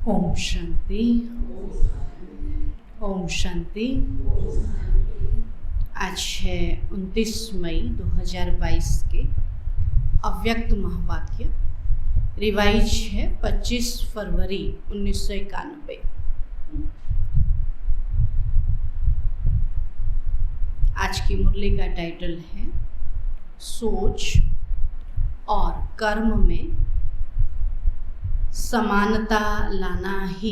ओम शांति। ओम शांति। आज है 29 मई 2022 के अव्यक्त महावाक्य। रिवाइज है 25 फरवरी 1991। आज की मुरली का टाइटल है सोच और कर्म में समानता लाना ही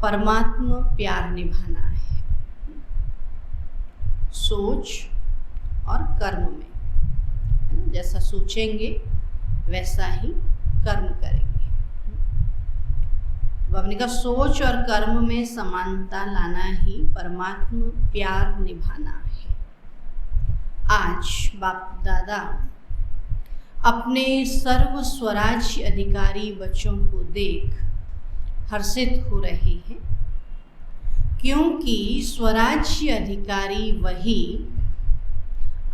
परमात्मा प्यार निभाना है। सोच और कर्म में, है ना, जैसा सोचेंगे वैसा ही कर्म करेंगे। तो आपने कहा सोच और कर्म में समानता लाना ही परमात्मा प्यार निभाना है। आज बाप दादा अपने सर्व स्वराज्य अधिकारी बच्चों को देख हर्षित हो रहे हैं, क्योंकि स्वराज्य अधिकारी वही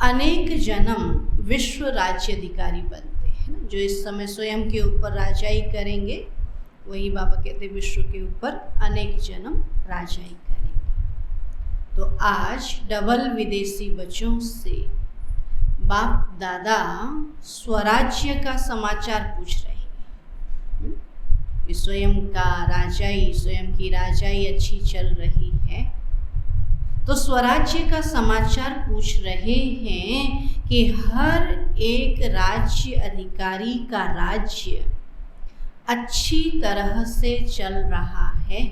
अनेक जन्म विश्व राज्य अधिकारी बनते हैं ना। जो इस समय स्वयं के ऊपर राजाई करेंगे वही बाबा कहते विश्व के ऊपर अनेक जन्म राजाई करेंगे। तो आज डबल विदेशी बच्चों से बाप दादा स्वराज्य का समाचार पूछ रहे हैं कि स्वयं का राजाई, स्वयं की राजाई अच्छी चल रही है। तो स्वराज्य का समाचार पूछ रहे हैं कि हर एक राज्य अधिकारी का राज्य अच्छी तरह से चल रहा है।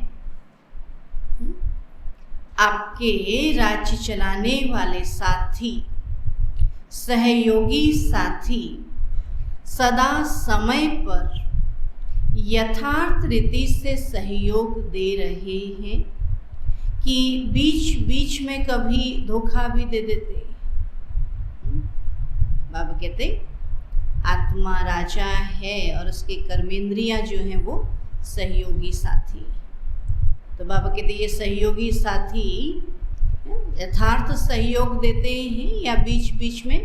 आपके राज्य चलाने वाले साथी, सहयोगी साथी सदा समय पर यथार्थ रीति से सहयोग दे रहे हैं कि बीच बीच में कभी धोखा भी दे देते। बाबा कहते आत्मा राजा है और उसके कर्मेंद्रियां जो हैं वो सहयोगी साथी। तो बाबा कहते ये सहयोगी साथी यथार्थ सहयोग देते हैं या बीच बीच में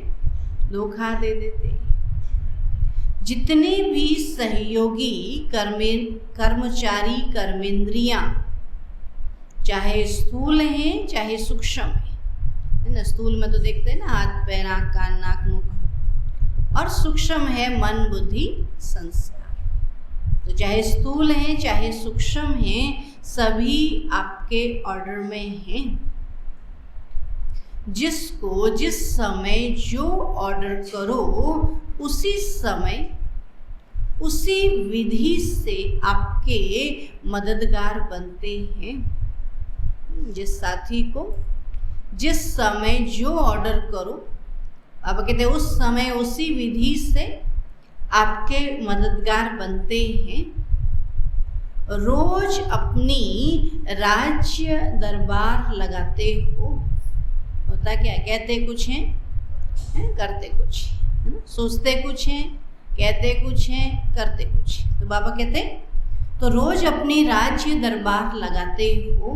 धोखा दे देते हैं। जितने भी सहयोगी कर्मचारी कर्मेंद्रियां चाहे स्थूल हैं चाहे सूक्ष्म है ना। स्थूल में तो देखते हैं ना हाथ पैर आँख कान नाक मुख, और सूक्ष्म है मन बुद्धि संस्कार। तो चाहे स्थूल हैं चाहे सूक्ष्म हैं, सभी आपके ऑर्डर में हैं। जिसको जिस समय जो ऑर्डर करो उसी समय उसी विधि से आपके मददगार बनते हैं। जिस साथी को जिस समय जो ऑर्डर करो, अब कहते हैं उस समय उसी विधि से आपके मददगार बनते हैं। रोज अपनी राज्य दरबार लगाते हो। होता क्या, कहते कुछ हैं करते कुछ है ना। सोचते कुछ हैं, कहते कुछ हैं, करते कुछ। तो बाबा कहते तो रोज अपनी राज्य दरबार लगाते हो।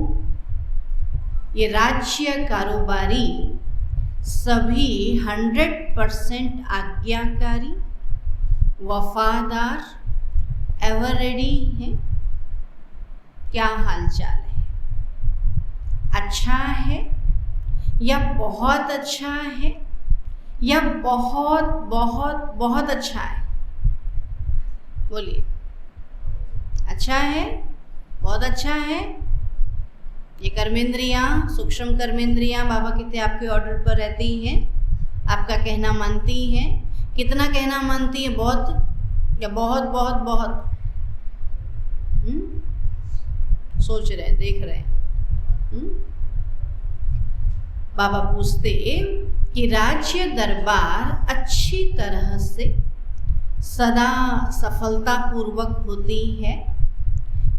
ये राज्य कारोबारी सभी 100% आज्ञाकारी, वफादार, एवर रेडी हैं। क्या हालचाल है? अच्छा है या बहुत अच्छा है या बहुत बहुत बहुत अच्छा है? बोलिए। अच्छा है, बहुत अच्छा है। ये कर्मेंद्रियां, सूक्ष्म कर्मेंद्रियां बाबा कहते आपके ऑर्डर पर रहती हैं, आपका कहना मानती हैं। कितना कहना मानती है? बहुत या बहुत बहुत बहुत? सोच रहे, देख रहे हैं। बाबा पूछते कि राज्य दरबार अच्छी तरह से सदा सफलतापूर्वक होती है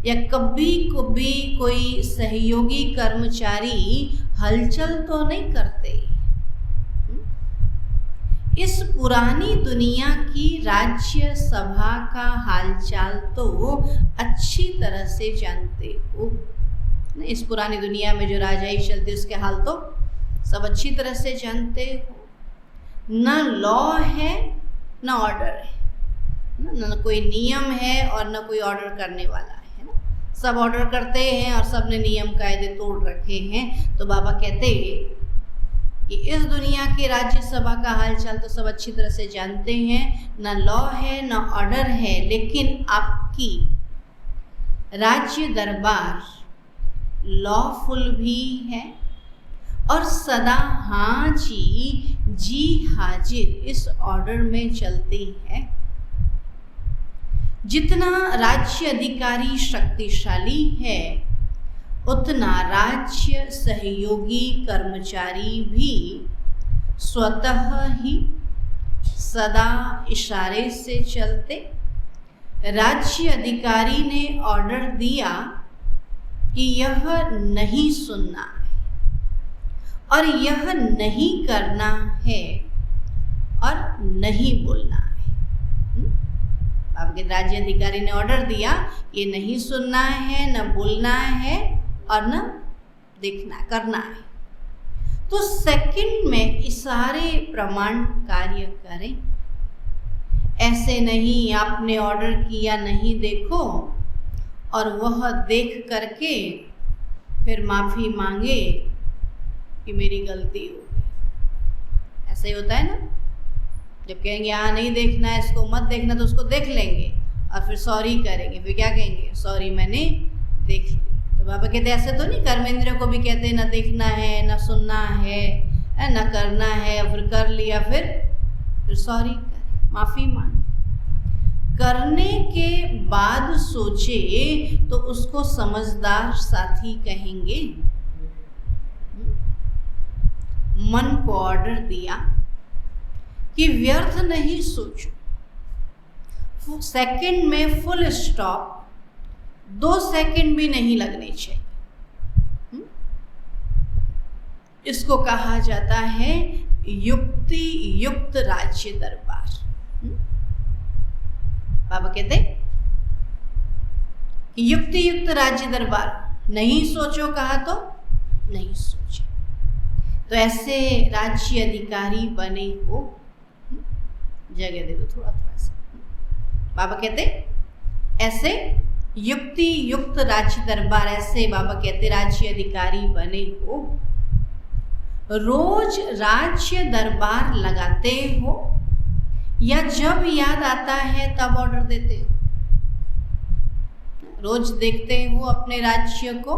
या कभी कभी कोई सहयोगी कर्मचारी हलचल तो नहीं करते? इस पुरानी दुनिया की राज्य सभा का हालचाल तो अच्छी तरह से जानते हो। इस पुरानी दुनिया में जो राजाई चलती उसके हाल तो सब अच्छी तरह से जानते हो। न लॉ है न ऑर्डर है, ना कोई नियम है और ना कोई ऑर्डर करने वाला है ना, सब ऑर्डर करते हैं और सब ने नियम कायदे तोड़ रखे हैं। तो बाबा कहते हैं कि इस दुनिया के राज्यसभा का हालचाल तो सब अच्छी तरह से जानते हैं, ना लॉ है ना ऑर्डर है, लेकिन आपकी राज्य दरबार लॉफुल भी है और सदा हाँ जी हाजिर इस ऑर्डर में चलती है। जितना राज्य अधिकारी शक्तिशाली है उतना राज्य सहयोगी कर्मचारी भी स्वतः ही सदा इशारे से चलते। राज्य अधिकारी ने ऑर्डर दिया कि यह नहीं सुनना है और यह नहीं करना है और नहीं बोलना है। आपके राज्य अधिकारी ने ऑर्डर दिया, ये नहीं सुनना है, न बोलना है और न देखना करना है। तो सेकंड में इशारे प्रमाण कार्य करें। ऐसे नहीं आपने ऑर्डर किया नहीं देखो और वह देख करके फिर माफ़ी मांगे कि मेरी गलती हो गई। ऐसे ही होता है ना, जब कहेंगे यहाँ नहीं देखना है, इसको मत देखना, तो उसको देख लेंगे और फिर सॉरी करेंगे, फिर क्या कहेंगे, सॉरी मैंने देख ली। तो बाबा कहते ऐसे तो नहीं, कर्मेंद्रियों को भी कहते हैं ना देखना है ना सुनना है ना करना है, फिर कर लिया फिर सॉरी करें, माफ़ी मांगे। करने के बाद सोचे तो उसको समझदार साथी कहेंगे। मन को ऑर्डर दिया कि व्यर्थ नहीं सोचो, सेकंड में फुल स्टॉप, 2 सेकंड भी नहीं लगने चाहिए। इसको कहा जाता है युक्ति युक्त राज्य दरबार। बाबा कहते कि युक्ति युक्त राज्य दरबार, नहीं सोचो कहा तो नहीं सोचे। तो ऐसे राज्य अधिकारी बने हो, जगह दे दो थोड़ा सा। बाबा कहते ऐसे युक्ति युक्त राज्य दरबार, ऐसे बाबा कहते राज्य अधिकारी बने हो। रोज राज्य दरबार लगाते हो या जब याद आता है तब ऑर्डर देते हो? रोज देखते हो अपने राज्य को,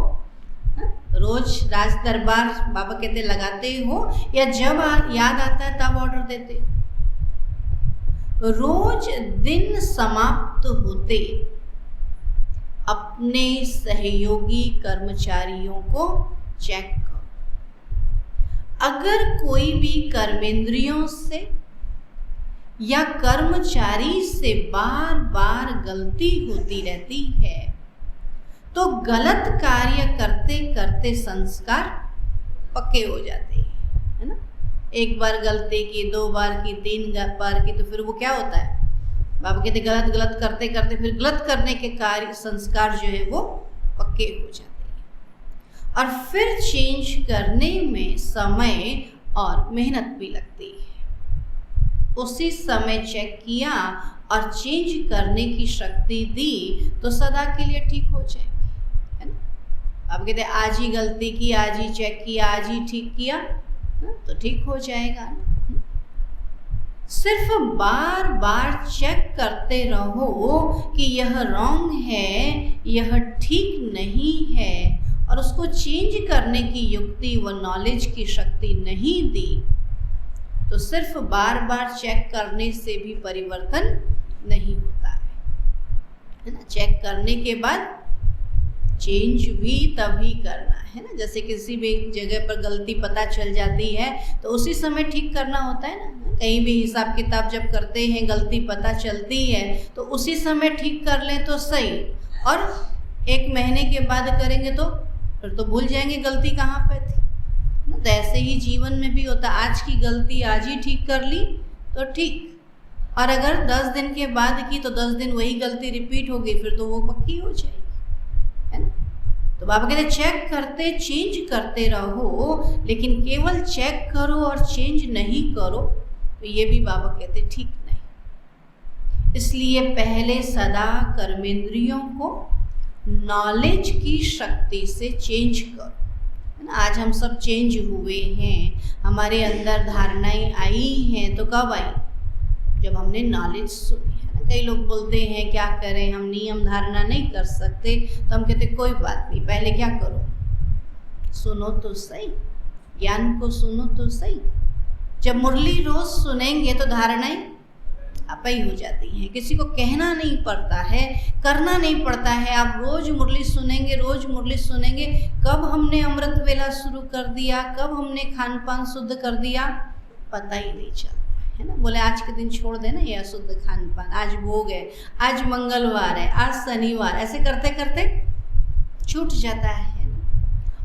रोज राज दरबार बाबा कहते लगाते हो या जब याद आता है तब ऑर्डर देते हो? रोज दिन समाप्त होते अपने सहयोगी कर्मचारियों को चेक करो। अगर कोई भी कर्मेंद्रियों से या कर्मचारी से बार बार गलती होती रहती है तो गलत कार्य करते करते संस्कार पक्के हो जाते हैं, है ना। एक बार गलती की, 2 बार की, 3 बार की, तो फिर वो क्या होता है, बाबा कहते गलत करते करते फिर गलत करने के कार्य संस्कार जो है वो पक्के हो जाते हैं और फिर चेंज करने में समय और मेहनत भी लगती है। उसी समय चेक किया और चेंज करने की शक्ति दी तो सदा के लिए ठीक हो जाएंगे, है ना। आप कहते आज ही गलती की, आज ही चेक किया, आज ही ठीक किया तो ठीक हो जाएगा ना। सिर्फ बार बार चेक करते रहो कि यह रॉन्ग है, यह ठीक नहीं है और उसको चेंज करने की युक्ति व नॉलेज की शक्ति नहीं दी तो सिर्फ बार बार चेक करने से भी परिवर्तन नहीं होता है ना। चेक करने के बाद चेंज भी तभी करना है ना। जैसे किसी भी जगह पर गलती पता चल जाती है तो उसी समय ठीक करना होता है ना। कहीं भी हिसाब किताब जब करते हैं गलती पता चलती है तो उसी समय ठीक कर लें तो सही, और 1 महीने के बाद करेंगे तो फिर तो भूल जाएंगे गलती कहाँ पे थी। तो ऐसे ही जीवन में भी होता, आज की गलती आज ही ठीक कर ली तो ठीक, और अगर 10 दिन के बाद की तो 10 दिन वही गलती रिपीट हो गई फिर तो वो पक्की हो जाएगी, है ना। तो बाबा कहते चेक करते चेंज करते रहो, लेकिन केवल चेक करो और चेंज नहीं करो तो ये भी बाबा कहते ठीक नहीं। इसलिए पहले सदा कर्मेंद्रियों को नॉलेज की शक्ति से चेंज करो, है ना। आज हम सब चेंज हुए हैं, हमारे अंदर धारणाएं आई हैं, तो कब आई? जब हमने नॉलेज सुनी, है ना। कई लोग बोलते हैं क्या करें, हम नियम धारणा नहीं कर सकते, तो हम कहते कोई बात नहीं, पहले क्या करो, सुनो तो सही, ज्ञान को सुनो तो सही। जब मुरली रोज सुनेंगे तो धारणाएं आप ही हो जाती हैं, किसी को कहना नहीं पड़ता है, करना नहीं पड़ता है। आप रोज मुरली सुनेंगे, रोज मुरली सुनेंगे। कब हमने अमृत वेला शुरू कर दिया, कब हमने खान पान शुद्ध कर दिया, पता ही नहीं चलता, है ना। बोले आज के दिन छोड़ देना ये अशुद्ध खान पान, आज भोग है, आज मंगलवार है, आज शनिवार, ऐसे करते करते छूट जाता है ना।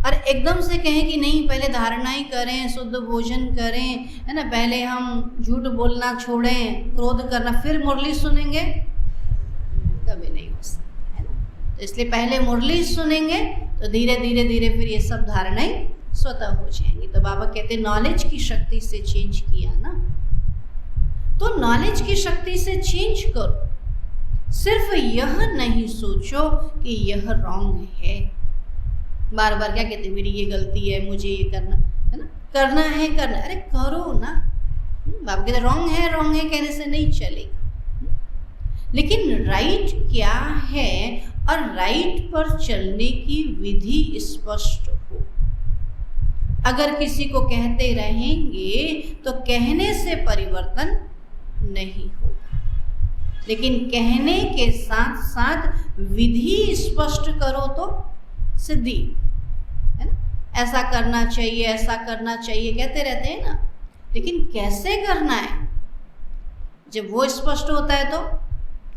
और एकदम से कहें कि नहीं पहले धारणाएं करें, शुद्ध भोजन करें, है ना, पहले हम झूठ बोलना छोड़ें, क्रोध करना, फिर मुरली सुनेंगे, कभी नहीं हो सकता, है ना। तो इसलिए पहले मुरली सुनेंगे तो धीरे धीरे धीरे फिर ये सब धारणाएं स्वतः हो जाएंगी। तो बाबा कहते नॉलेज की शक्ति से चेंज किया ना, तो नॉलेज की शक्ति से चेंज करो। सिर्फ यह नहीं सोचो कि यह रॉन्ग है, बार बार क्या कहते मेरी ये गलती है, मुझे ये करना है ना, करना है करना, अरे करो ना। बाबा कहते रॉन्ग है कहने से नहीं चलेगा, लेकिन राइट क्या है और राइट पर चलने की विधि स्पष्ट हो। अगर किसी को कहते रहेंगे तो कहने से परिवर्तन नहीं होगा, लेकिन कहने के साथ साथ विधि स्पष्ट करो तो सिद्धि, है ना। ऐसा करना चाहिए, ऐसा करना चाहिए कहते रहते हैं ना, लेकिन कैसे करना है, जब वो स्पष्ट होता है तो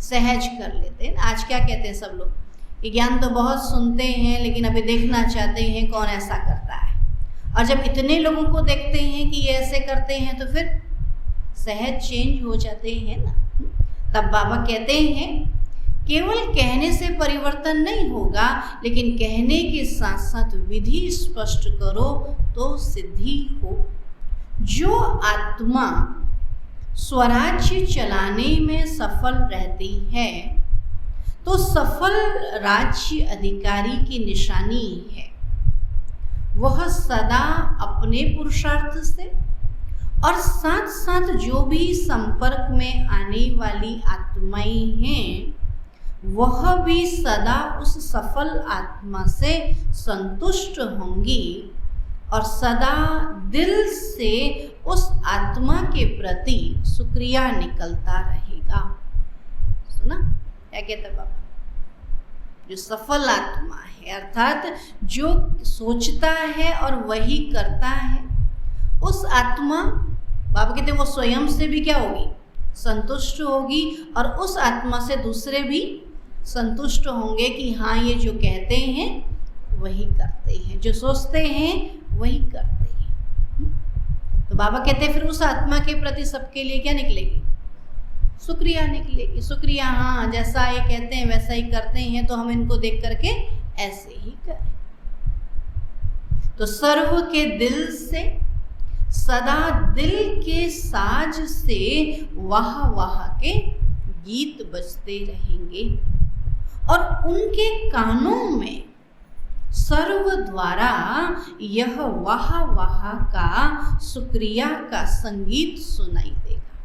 सहज कर लेते हैं। आज क्या कहते हैं सब लोग कि ज्ञान तो बहुत सुनते हैं, लेकिन अभी देखना चाहते हैं कौन ऐसा करता है। और जब इतने लोगों को देखते हैं कि ये ऐसे करते हैं तो फिर सहज चेंज हो जाते हैं ना। तब बाबा कहते हैं केवल कहने से परिवर्तन नहीं होगा, लेकिन कहने के साथ साथ विधि स्पष्ट करो तो सिद्धि हो। जो आत्मा स्वराज्य चलाने में सफल रहती है तो सफल राज्य अधिकारी की निशानी है। वह सदा अपने पुरुषार्थ से और साथ साथ जो भी संपर्क में आने वाली आत्माएं हैं वह भी सदा उस सफल आत्मा से संतुष्ट होंगी और सदा दिल से उस आत्मा के प्रति शुक्रिया निकलता रहेगा। सुना क्या कहता बाबा? जो सफल आत्मा है अर्थात जो सोचता है और वही करता है, उस आत्मा बाबा कहते वो स्वयं से भी क्या होगी, संतुष्ट होगी और उस आत्मा से दूसरे भी संतुष्ट होंगे कि हाँ ये जो कहते हैं वही करते हैं, जो सोचते हैं वही करते हैं। तो बाबा कहते हैं फिर उस आत्मा के प्रति सबके लिए क्या निकलेगी, शुक्रिया निकलेगी। शुक्रिया, हाँ जैसा ये कहते हैं वैसा ही करते हैं, तो हम इनको देख करके ऐसे ही करें। तो सर्व के दिल से सदा दिल के साज से वाह वाह के गीत बजते रहेंगे और उनके कानों में सर्व द्वारा यह वाह वाह का शुक्रिया का संगीत सुनाई देगा।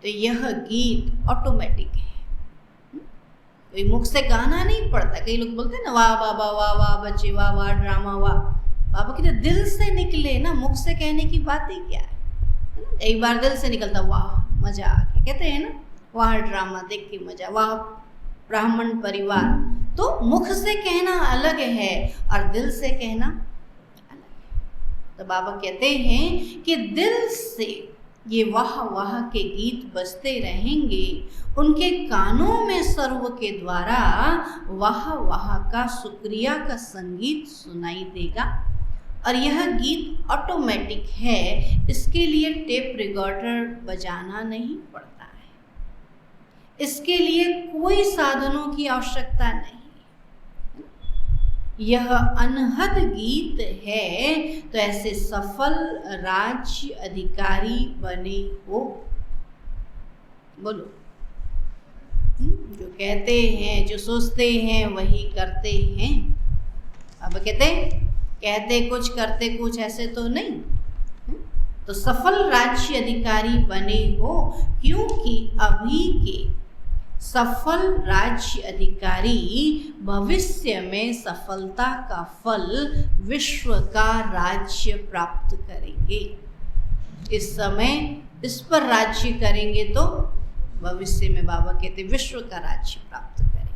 तो यह गीत ऑटोमेटिक है, कोई मुख से गाना नहीं पड़ता। कई लोग बोलते हैं ना वाह बाबा वाह वाह बच्चे वाह वाह ड्रामा वाह, बाबा कहते दिल से निकले ना, मुख से कहने की बात ही क्या है। कई बार दिल से निकलता वाह मजा आ गया, कहते हैं ना वाह ड्रामा देख के मजा, वाह ब्राह्मण परिवार। तो मुख से कहना अलग है और दिल से कहना अलग है। तो बाबा कहते हैं कि दिल से ये वाह वाह के गीत बजते रहेंगे, उनके कानों में सर्व के द्वारा वाह वाह का शुक्रिया का संगीत सुनाई देगा। और यह गीत ऑटोमेटिक है, इसके लिए टेप रिकॉर्डर बजाना नहीं पड़ता है, इसके लिए कोई साधनों की आवश्यकता नहीं। यह अनहद गीत है, तो ऐसे सफल राज्य अधिकारी बने हो। बोलो जो कहते हैं, जो सोचते हैं वही करते हैं। अब कहते कुछ करते कुछ, ऐसे तो नहीं। तो सफल राज्य अधिकारी बने हो, क्योंकि अभी के सफल राज्य अधिकारी भविष्य में सफलता का फल विश्व का राज्य प्राप्त करेंगे। इस समय इस पर राज्य करेंगे तो भविष्य में बाबा कहते विश्व का राज्य प्राप्त करेंगे।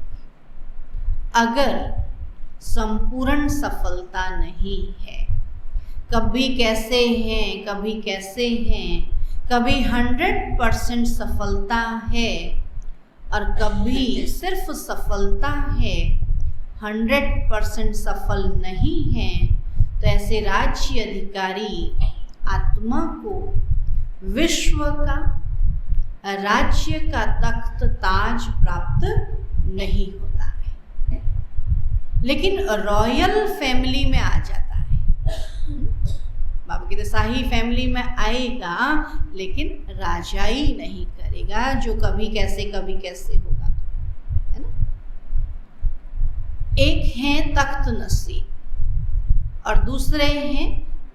अगर संपूर्ण सफलता नहीं है, कभी कैसे हैं, कभी कैसे हैं, कभी 100% सफलता है और कभी सिर्फ सफलता है, 100% सफल नहीं है, तो ऐसे राज्य अधिकारी आत्मा को विश्व का राज्य का तख्त ताज प्राप्त नहीं होता है, लेकिन रॉयल फैमिली में आ जाता है। बाबा कहते शाही फैमिली में आएगा, लेकिन राजाई नहीं करेगा, जो कभी कैसे होगा, है ना। एक है तख्त नसीन और दूसरे हैं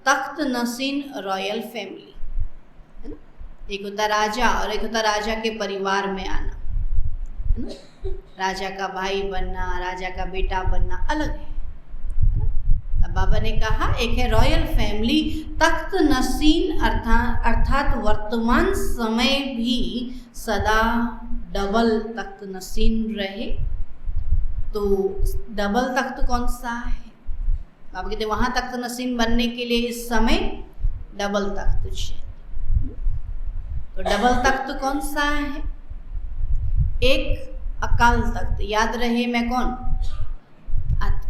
तख्त नसीन रॉयल फैमिली, है ना। एक होता राजा और एक होता राजा के परिवार में आना, है ना। राजा का भाई बनना, राजा का बेटा बनना अलग है। अब बाबा ने कहा एक है रॉयल फैमिली, तख्त नसीन अर्थात वर्तमान समय भी सदा डबल तख्त नसीन रहे। तो डबल तख्त कौन सा है? बाबा कहते वहाँ तख्त नसीन बनने के लिए इस समय डबल तख्त चाहिए। तो डबल तख्त कौन सा है? एक अकाल तख्त, याद रहे मैं कौन? आत्मा।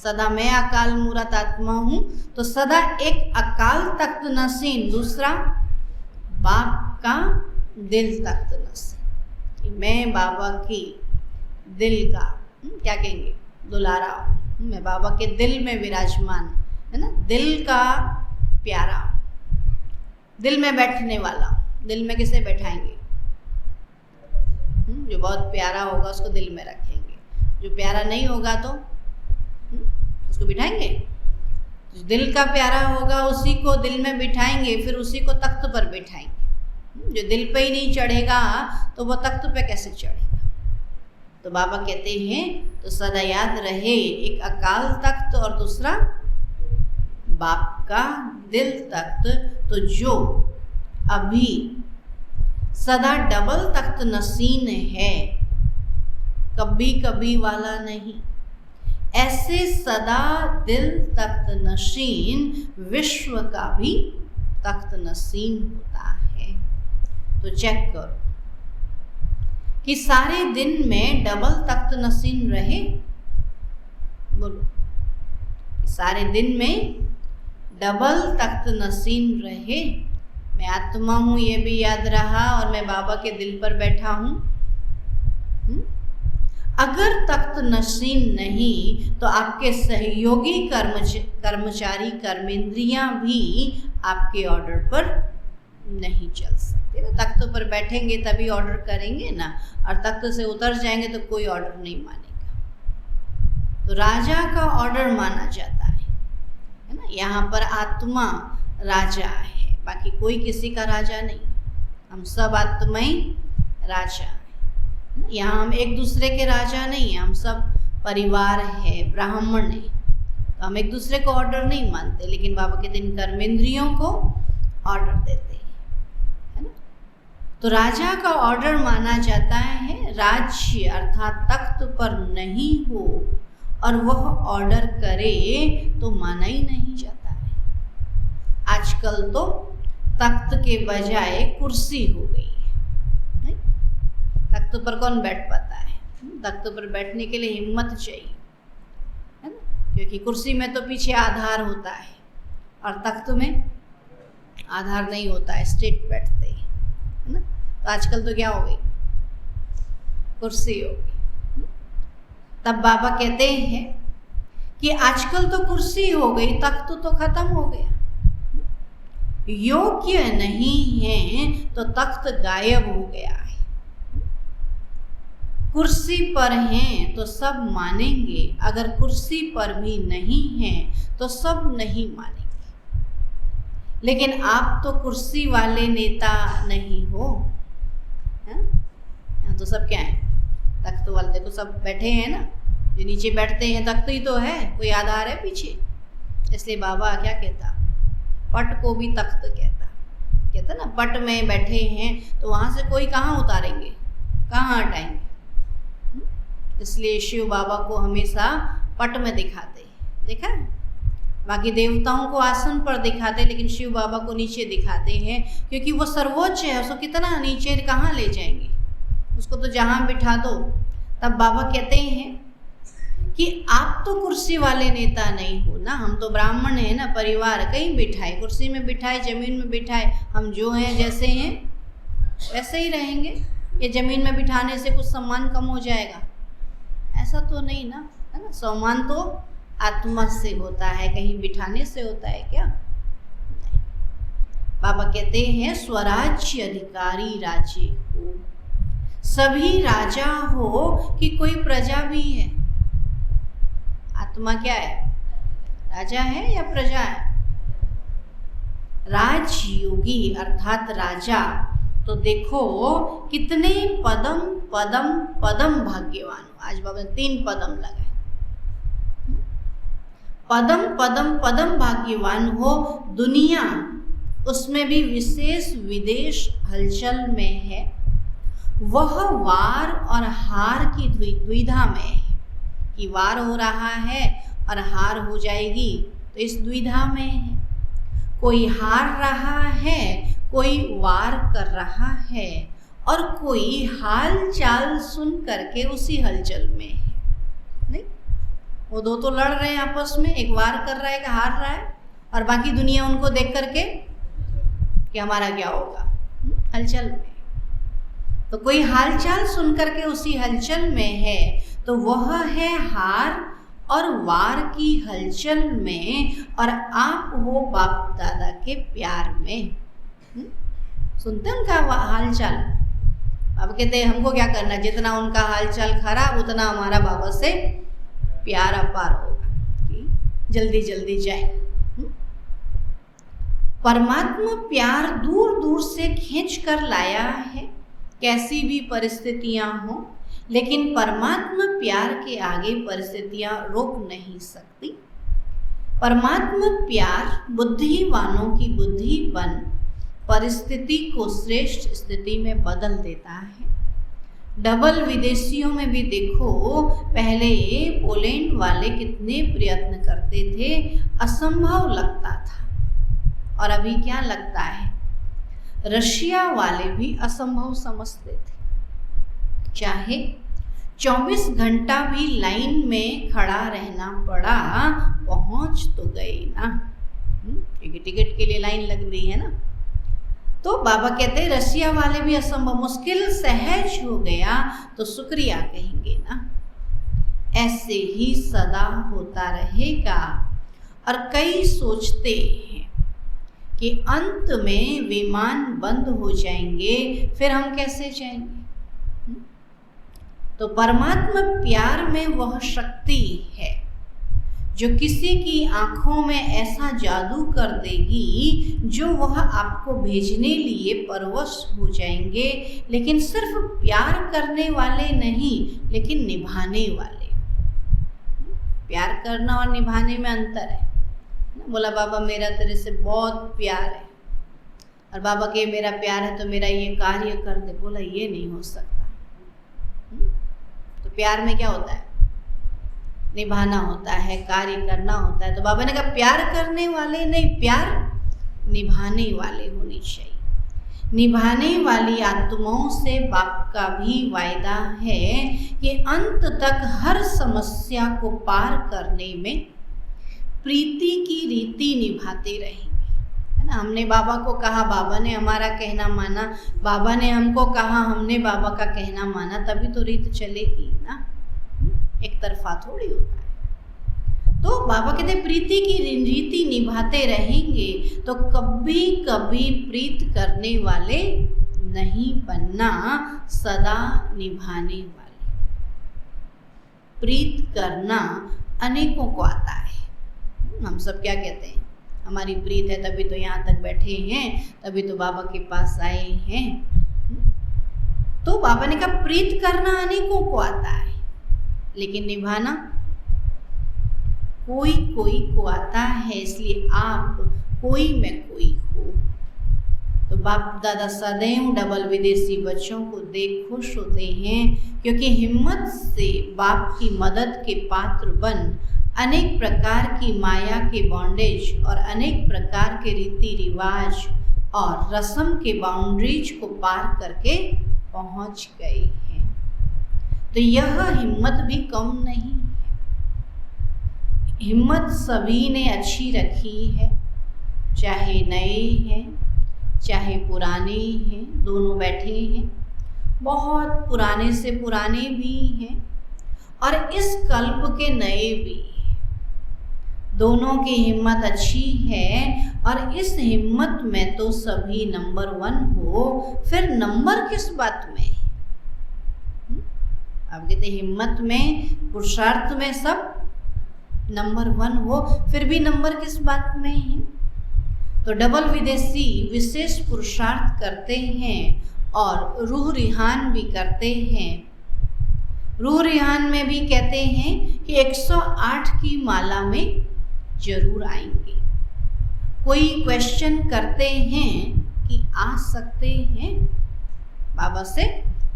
सदा मैं अकाल मूरत आत्मा हूँ, तो सदा एक अकाल तख्त नसीन, दूसरा बाप का दिल तख्त नसीन। मैं बाबा की दिल का क्या कहेंगे, दुलारा हूँ, मैं बाबा के दिल में विराजमान, है ना, दिल का प्यारा, दिल में बैठने वाला। दिल में किसे बैठाएंगे? जो बहुत प्यारा होगा उसको दिल में रखेंगे, जो प्यारा नहीं होगा तो उसको बिठाएंगे। जो दिल का प्यारा होगा उसी को दिल में बिठाएंगे, फिर उसी को तख्त पर बिठाएंगे। जो दिल पे ही नहीं चढ़ेगा तो वो तख्त पे कैसे चढ़ेगा? तो बाबा कहते हैं तो सदा याद रहे एक अकाल तख्त और दूसरा बाप का दिल तख्त। तो जो अभी सदा डबल तख्त नसीन है, कभी कभी वाला नहीं, ऐसे सदा दिल तख्त नशीन विश्व का भी तख्त नसीन होता है। तो चेक करो कि सारे दिन में डबल तख्त नसीन रहे। बोलो, सारे दिन में डबल तख्त नसीन रहे। मैं आत्मा हूँ ये भी याद रहा और मैं बाबा के दिल पर बैठा हूँ। अगर तख्त नसीन नहीं तो आपके सहयोगी कर्मचारी कर्मेंद्रियां भी आपके ऑर्डर पर नहीं चल सकते ना। तख्त पर बैठेंगे तभी ऑर्डर करेंगे ना, और तख्त से उतर जाएंगे तो कोई ऑर्डर नहीं मानेगा। तो राजा का ऑर्डर माना जाता है ना। यहाँ पर आत्मा राजा है, बाकी कोई किसी का राजा नहीं। हम सब आत्माएं राजा हैं। यहाँ हम एक दूसरे के राजा नहीं हैं, हम सब परिवार है, ब्राह्मण है। तो हम एक दूसरे को ऑर्डर नहीं मानते, लेकिन बाबा के दिन कर्मेंद्रियों को ऑर्डर देते हैं, है ना। तो राजा का ऑर्डर माना जाता है। राज्य अर्थात तख्त पर नहीं हो और वह ऑर्डर करे तो माना ही नहीं जाता है। आजकल तो तख्त के बजाय कुर्सी हो गई है। नहीं, तख्त पर कौन बैठ पाता है? तख्त पर बैठने के लिए हिम्मत चाहिए, है ना, क्योंकि कुर्सी में तो पीछे आधार होता है और तख्त में आधार नहीं होता है, स्ट्रेट बैठते हैं, है ना। तो आजकल तो क्या हो गई, कुर्सी हो गई। तब बाबा कहते हैं कि आजकल तो कुर्सी हो गई, तख्त तो खत्म हो गया। योग्य नहीं है तो तख्त गायब हो गया है। कुर्सी पर हैं तो सब मानेंगे, अगर कुर्सी पर भी नहीं हैं तो सब नहीं मानेंगे। लेकिन आप तो कुर्सी वाले नेता नहीं हो, यहाँ तो सब क्या है, तख्त वाले। देखो सब बैठे हैं ना, जो नीचे बैठते हैं तख्त ही तो है, कोई आधार है पीछे। इसलिए बाबा क्या कहता, पट को भी तख्त कहता ना, पट में बैठे हैं तो वहां से कोई कहाँ उतारेंगे, कहाँ हटाएंगे। इसलिए शिव बाबा को हमेशा पट में दिखाते, देखा है। बाकी देवताओं को आसन पर दिखाते, लेकिन शिव बाबा को नीचे दिखाते हैं, क्योंकि वो सर्वोच्च है। उसको कितना नीचे कहाँ ले जाएंगे, उसको तो जहाँ बिठा दो। तब बाबा कहते हैं कि आप तो कुर्सी वाले नेता नहीं हो ना, हम तो ब्राह्मण हैं ना, परिवार, कहीं बिठाए, कुर्सी में बिठाए, जमीन में बिठाए, हम जो हैं जैसे हैं वैसे ही रहेंगे। ये जमीन में बिठाने से कुछ सम्मान कम हो जाएगा, ऐसा तो नहीं ना, है ना। सम्मान तो आत्मा से होता है, कहीं बिठाने से होता है क्या? नहीं। बाबा कहते हैं स्वराज्य अधिकारी राजे हो, सभी राजा हो कि कोई प्रजा भी है। आत्मा क्या है, राजा है या प्रजा है? राजयोगी अर्थात राजा, तो देखो कितने पदम पदम पदम भाग्यवान हो। आज बाबा ने 3 पदम लगाए, पदम पदम पदम भाग्यवान हो। दुनिया उसमें भी विशेष विदेश हलचल में है, वह वार और हार की द्विधा में है, कि वार हो रहा है और हार हो जाएगी, तो इस द्विधा में है। कोई हार रहा है, कोई वार कर रहा है, और कोई हाल चाल सुन करके उसी हलचल में है। नहीं, वो दो तो लड़ रहे हैं आपस में, एक वार कर रहा है, एक हार रहा है, और बाकी दुनिया उनको देख करके कि हमारा क्या होगा, हलचल में। तो कोई हालचाल सुन करके उसी हलचल में है, तो वह है हार और वार की हलचल में, और आप हो बाप दादा के प्यार में। सुनते हैं उनका हालचाल। अब कहते हैं हमको क्या करना, जितना उनका हालचाल खराब उतना हमारा बाबा से प्यार अपार होगा, कि जल्दी जल्दी जाए। परमात्मा प्यार दूर दूर से खींच कर लाया है, कैसी भी परिस्थितियां हो, लेकिन परमात्मा प्यार के आगे परिस्थितियां रोक नहीं सकती। परमात्मा प्यार बुद्धिवानों की बुद्धि बन परिस्थिति को श्रेष्ठ स्थिति में बदल देता है। डबल विदेशियों में भी देखो, पहले पोलैंड वाले कितने प्रयत्न करते थे, असंभव लगता था, और अभी क्या लगता है, रशिया वाले भी असंभव समझते थे। चाहे 24 घंटा भी लाइन में खड़ा रहना पड़ा, पहुंच तो गए ना, क्योंकि टिकट के लिए लाइन लग रही है ना। तो बाबा कहते हैं रशिया वाले भी असंभव, मुश्किल सहज हो गया तो शुक्रिया कहेंगे ना। ऐसे ही सदा होता रहेगा। और कई सोचते हैं कि अंत में विमान बंद हो जाएंगे, फिर हम कैसे जाएंगे। तो परमात्मा प्यार में वह शक्ति है जो किसी की आंखों में ऐसा जादू कर देगी, जो वह आपको भेजने लिए परवश हो जाएंगे। लेकिन सिर्फ प्यार करने वाले नहीं, लेकिन निभाने वाले। प्यार करना और निभाने में अंतर है। बोला बाबा मेरा तेरे से बहुत प्यार है, और बाबा के मेरा प्यार है तो मेरा ये कार्य कर दे। बोला ये नहीं हो सकता। तो प्यार में क्या होता है, निभाना होता है, कार्य करना होता है। तो बाबा ने कहा प्यार करने वाले नहीं, प्यार निभाने वाले होने चाहिए। निभाने वाली आत्माओं से बाप का भी वायदा है कि अंत तक हर समस्या को पार करने में प्रीति की रीति निभाते रहेंगे, है ना। हमने बाबा को कहा, बाबा ने हमारा कहना माना, बाबा ने हमको कहा, हमने बाबा का कहना माना, तभी तो रीत चलेगी ना, एक तरफा थोड़ी होता है। तो बाबा कहते प्रीति की रीति निभाते रहेंगे तो कभी कभी प्रीत करने वाले नहीं बनना, सदा निभाने वाले। प्रीत करना अनेकों को आता है। हम सब क्या कहते हैं, हमारी प्रीत है तभी तो यहाँ तक बैठे हैं, तभी तो बाबा के पास आए हैं। तो बाबा ने कहा प्रीत करना अनेकों को आता है, लेकिन निभाना कोई कोई को आता है। इसलिए आप कोई में कोई हो। तो बाप दादा सदैव डबल विदेशी बच्चों को देख खुश होते हैं, क्योंकि हिम्मत से बाप की मदद के पात्र बन अनेक प्रकार की माया के बॉन्डेज और अनेक प्रकार के रीति रिवाज और रस्म के बाउंड्रीज को पार करके पहुंच गए हैं। तो यह हिम्मत भी कम नहीं है। हिम्मत सभी ने अच्छी रखी है, चाहे नए हैं चाहे पुराने हैं, दोनों बैठे हैं। बहुत पुराने से पुराने भी हैं और इस कल्प के नए भी हैं। दोनों की हिम्मत अच्छी है और इस हिम्मत में तो सभी नंबर 1 हो। फिर नंबर किस बात में? आप कहते हिम्मत में, पुरुषार्थ में सब नंबर 1 हो, फिर भी नंबर किस बात में है? तो डबल विदेशी विशेष पुरुषार्थ करते हैं और रूह रिहान भी करते हैं। रूह रिहान में भी कहते हैं कि 108 की माला में जरूर आएंगे। कोई क्वेश्चन करते हैं कि आ सकते हैं, बाबा से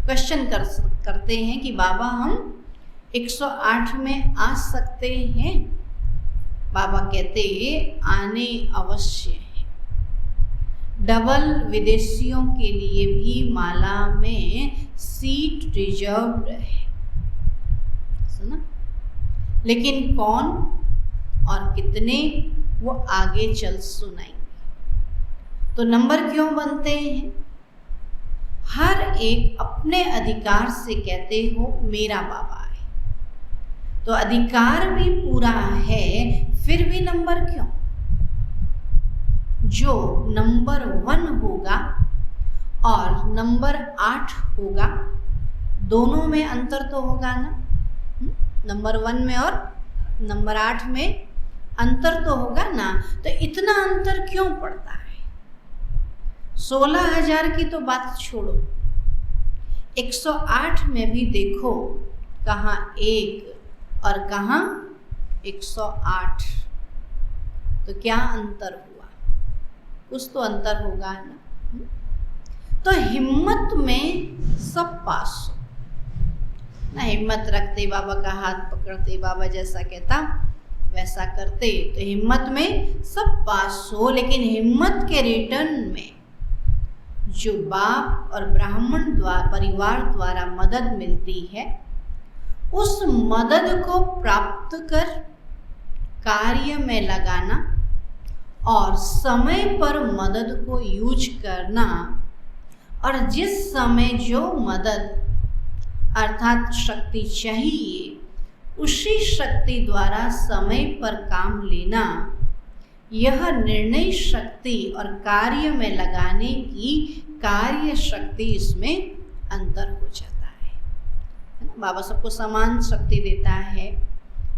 क्वेश्चन करते हैं कि बाबा हम 108 में आ सकते हैं? बाबा कहते आने अवश्य है। डबल विदेशियों के लिए भी माला में सीट रिजर्व्ड है, सुना? लेकिन कौन और कितने वो आगे चल सुनाएंगे। तो नंबर क्यों बनते हैं? हर एक अपने अधिकार से कहते हो मेरा बाबा है, तो अधिकार भी पूरा है, फिर भी नंबर क्यों? जो नंबर 1 होगा और नंबर 8 होगा, दोनों में अंतर तो होगा ना। नंबर 1 में और नंबर 8 में अंतर तो होगा ना। तो इतना अंतर क्यों पड़ता है? 16,000 की तो बात छोड़ो, 108 में भी देखो कहाँ 1 और कहाँ 108। तो क्या अंतर हुआ? कुछ तो अंतर होगा ना। तो हिम्मत में सब पास हो ना। हिम्मत रखते बाबा का हाथ पकड़ते, बाबा जैसा कहता वैसा करते, तो हिम्मत में सब पास हो। लेकिन हिम्मत के रिटर्न में जो बाप और ब्राह्मण परिवार द्वारा मदद मिलती है, उस मदद को प्राप्त कर कार्य में लगाना और समय पर मदद को यूज करना, और जिस समय जो मदद अर्थात शक्ति चाहिए, उसी शक्ति द्वारा समय पर काम लेना, यह निर्णय शक्ति और कार्य में लगाने की कार्य शक्ति, इसमें अंतर हो जाता है ना। बाबा सबको समान शक्ति देता है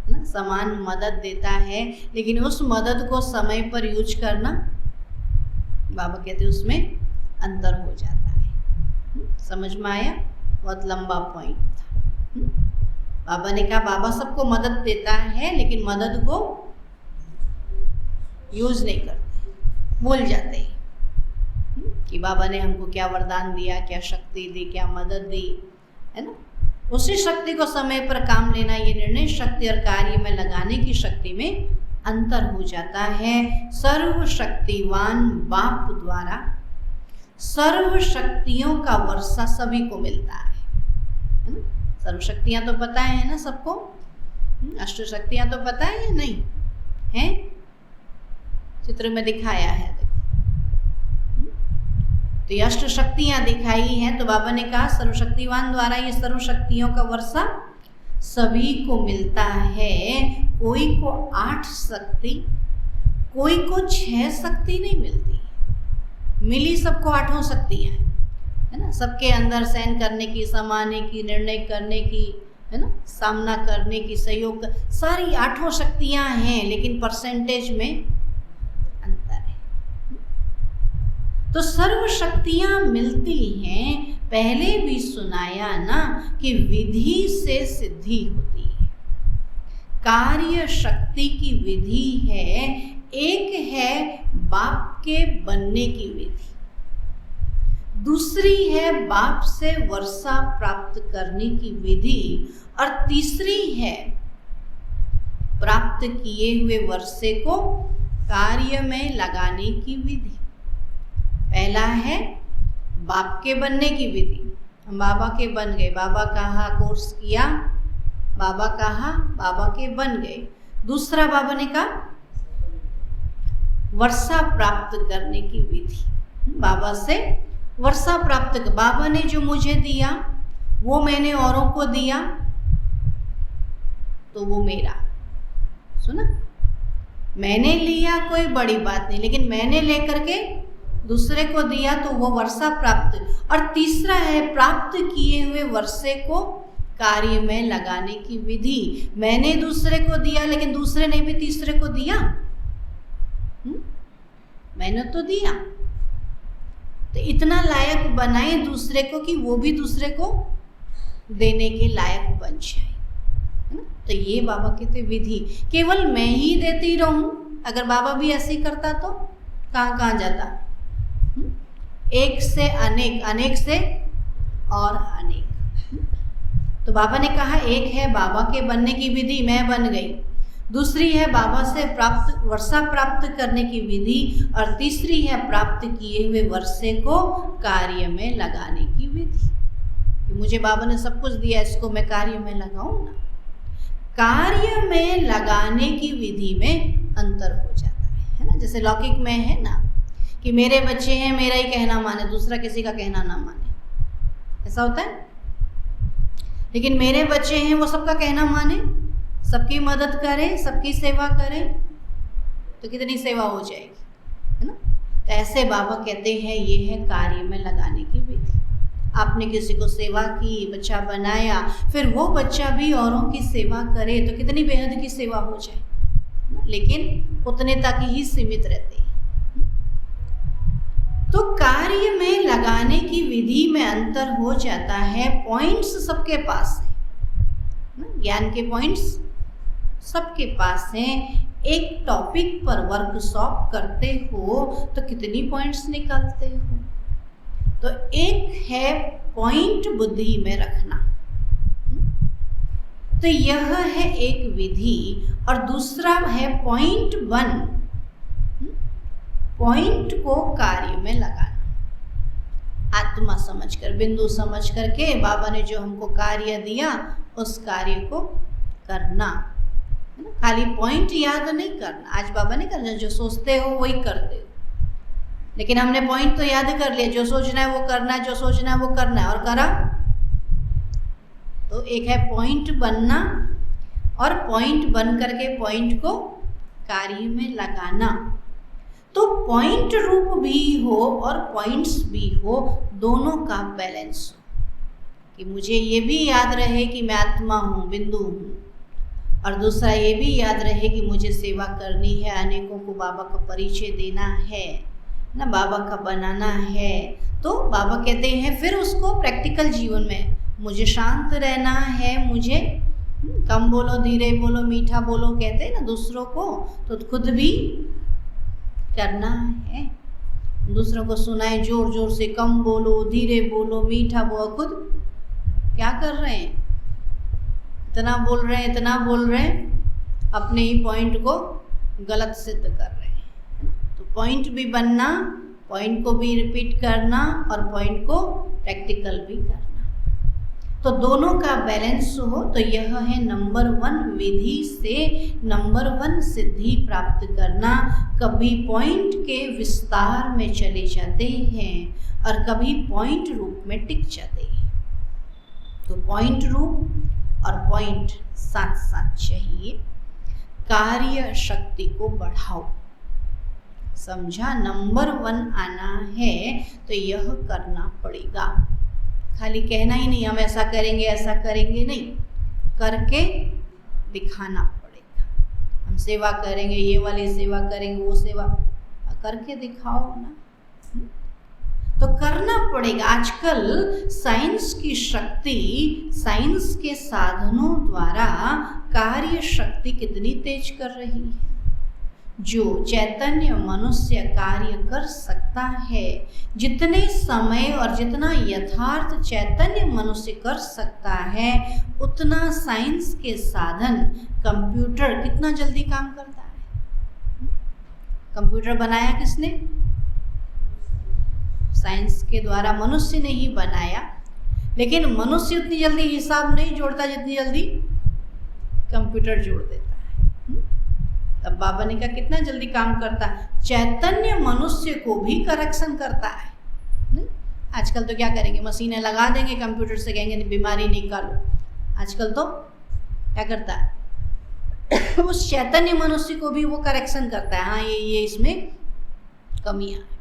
ना, समान मदद देता है, लेकिन उस मदद को समय पर यूज करना, बाबा कहते हैं उसमें अंतर हो जाता है। समझ में आया? बहुत लंबा पॉइंट था। बाबा ने कहा बाबा सबको मदद देता है, लेकिन मदद को यूज नहीं करते, भूल जाते हैं कि बाबा ने हमको क्या वरदान दिया, क्या शक्ति दी, क्या मदद दी, है ना। उसी शक्ति को समय पर काम लेना, ये निर्णय शक्ति और कार्य में लगाने की शक्ति में अंतर हो जाता है। सर्वशक्तिवान बाप द्वारा सर्व शक्तियों का वर्षा सभी को मिलता है ना। सर्व शक्तियाँ तो पता है ना सबको, अष्ट शक्तियाँ तो पता है या नहीं है? चित्र में दिखाया है, देखो। तो ये अष्ट शक्तियाँ दिखाई हैं। तो बाबा ने कहा सर्वशक्तिवान द्वारा ये सर्व शक्तियों का वर्षा सभी को मिलता है। कोई को 8 शक्ति, कोई को 6 शक्ति नहीं मिलती, मिली सबको 8 शक्तियाँ है ना। सबके अंदर सहन करने की, समाने की, निर्णय करने की, है ना, सामना करने की, सहयोग, सारी 8 शक्तियां हैं, लेकिन परसेंटेज में अंतर है। तो सर्व शक्तियां मिलती हैं, पहले भी सुनाया ना कि विधि से सिद्धि होती है। कार्य शक्ति की विधि है, एक है बाप के बनने की विधि, दूसरी है बाप से वर्षा प्राप्त करने की विधि, और तीसरी है प्राप्त किए हुए वर्षे को कार्य में लगाने की विधि। पहला है बाप के बनने की विधि, हम बाबा के बन गए, बाबा कहा कोर्स किया, बाबा कहा, बाबा के बन गए। दूसरा बाबा ने कहा वर्षा प्राप्त करने की विधि, बाबा से वर्षा प्राप्त, बाबा ने जो मुझे दिया वो मैंने औरों को दिया तो वो मेरा। सुना, मैंने लिया कोई बड़ी बात नहीं, लेकिन मैंने लेकर के दूसरे को दिया तो वो वर्षा प्राप्त। और तीसरा है प्राप्त किए हुए वर्षे को कार्य में लगाने की विधि। मैंने दूसरे को दिया, लेकिन दूसरे ने भी तीसरे को दिया, मैंने तो दिया, तो इतना लायक बनाए दूसरे को कि वो भी दूसरे को देने के लायक बन जाए, है ना। तो ये बाबा कहते विधि। केवल मैं ही देती रहूं, अगर बाबा भी ऐसे ही करता तो कहाँ कहाँ जाता। एक से अनेक, अनेक से और अनेक। तो बाबा ने कहा एक है बाबा के बनने की विधि, मैं बन गई, दूसरी है बाबा से प्राप्त वर्षा प्राप्त करने की विधि, और तीसरी है प्राप्त किए हुए वर्षे को कार्य में लगाने की विधि। कि मुझे बाबा ने सब कुछ दिया, इसको मैं कार्य में लगाऊं ना। कार्य में लगाने की विधि में अंतर हो जाता है ना। जैसे लौकिक में है ना कि मेरे बच्चे हैं, मेरा ही कहना माने, दूसरा किसी का कहना ना माने, ऐसा होता है। लेकिन मेरे बच्चे हैं, वो सबका कहना माने, सबकी मदद करें, सबकी सेवा करें, तो कितनी सेवा हो जाएगी, है ना। तो ऐसे बाबा कहते हैं ये है कार्य में लगाने की विधि। आपने किसी को सेवा की, बच्चा बनाया, फिर वो बच्चा भी औरों की सेवा करे तो कितनी बेहद की सेवा हो जाए, लेकिन उतने तक ही सीमित रहते हैं। तो कार्य में लगाने की विधि में अंतर हो जाता है। पॉइंट्स सबके पास है, ज्ञान के पॉइंट्स सबके पास हैं। एक टॉपिक पर वर्कशॉप करते हो तो कितनी पॉइंट्स निकालते हो। तो एक है पॉइंट बुद्धि में रखना, तो यह है एक विधि, और दूसरा है पॉइंट 1, पॉइंट को कार्य में लगाना। आत्मा समझकर, बिंदु समझ करके बाबा ने जो हमको कार्य दिया उस कार्य को करना, है ना। खाली पॉइंट याद नहीं करना। आज बाबा ने करना, जो सोचते हो वही करते हो, लेकिन हमने पॉइंट तो याद कर लिया, जो सोचना है वो करना है, जो सोचना है वो करना है, और करा। तो एक है पॉइंट बनना, और पॉइंट बन करके पॉइंट को कार्य में लगाना। तो पॉइंट रूप भी हो और पॉइंट्स भी हो, दोनों का बैलेंस हो, कि मुझे ये भी याद रहे कि मैं आत्मा हूँ, बिंदु हूँ, और दूसरा ये भी याद रहे कि मुझे सेवा करनी है, अनेकों को बाबा का परिचय देना है ना, बाबा का बनाना है। तो बाबा कहते हैं फिर उसको प्रैक्टिकल जीवन में, मुझे शांत रहना है, मुझे कम बोलो, धीरे बोलो, मीठा बोलो, कहते हैं ना दूसरों को, तो खुद भी करना है। दूसरों को सुनाए जोर जोर से, कम बोलो, धीरे बोलो, मीठा बोलो, खुद क्या कर रहे हैं, इतना बोल रहे हैं, इतना बोल रहे हैं, अपने ही पॉइंट को गलत सिद्ध कर रहे हैं। तो पॉइंट भी बनना, पॉइंट को भी रिपीट करना, और पॉइंट को प्रैक्टिकल भी करना, तो दोनों का बैलेंस हो। तो यह है नंबर 1 विधि से नंबर 1 सिद्धि प्राप्त करना। कभी पॉइंट के विस्तार में चले जाते हैं और कभी पॉइंट रूप में टिक जाते हैं। तो पॉइंट रूप और पॉइंट साथ साथ चाहिए। कार्य शक्ति को बढ़ाओ, समझा। नंबर 1 आना है तो यह करना पड़ेगा। खाली कहना ही नहीं हम ऐसा करेंगे नहीं, करके दिखाना पड़ेगा। हम सेवा करेंगे, ये वाली सेवा करेंगे, वो सेवा करके दिखाओ ना, तो करना पड़ेगा। आजकल साइंस की शक्ति, साइंस के साधनों द्वारा कार्य शक्ति कितनी तेज कर रही है। जो चैतन्य मनुष्य कार्य कर सकता है, जितने समय और जितना यथार्थ चैतन्य मनुष्य कर सकता है, उतना साइंस के साधन कंप्यूटर कितना जल्दी काम करता है। कंप्यूटर बनाया किसने? साइंस के द्वारा मनुष्य ने ही बनाया, लेकिन मनुष्य उतनी जल्दी हिसाब नहीं जोड़ता जितनी जल्दी कंप्यूटर जोड़ देता है। तब बाबा ने कहा कितना जल्दी काम करता है। चैतन्य मनुष्य को भी करेक्शन करता है। नहीं? आजकल तो क्या करेंगे, मशीनें लगा देंगे, कंप्यूटर से कहेंगे बीमारी निकालो। आजकल तो क्या करता है उस चैतन्य मनुष्य को भी वो करेक्शन करता है, हाँ ये इसमें कमियां है।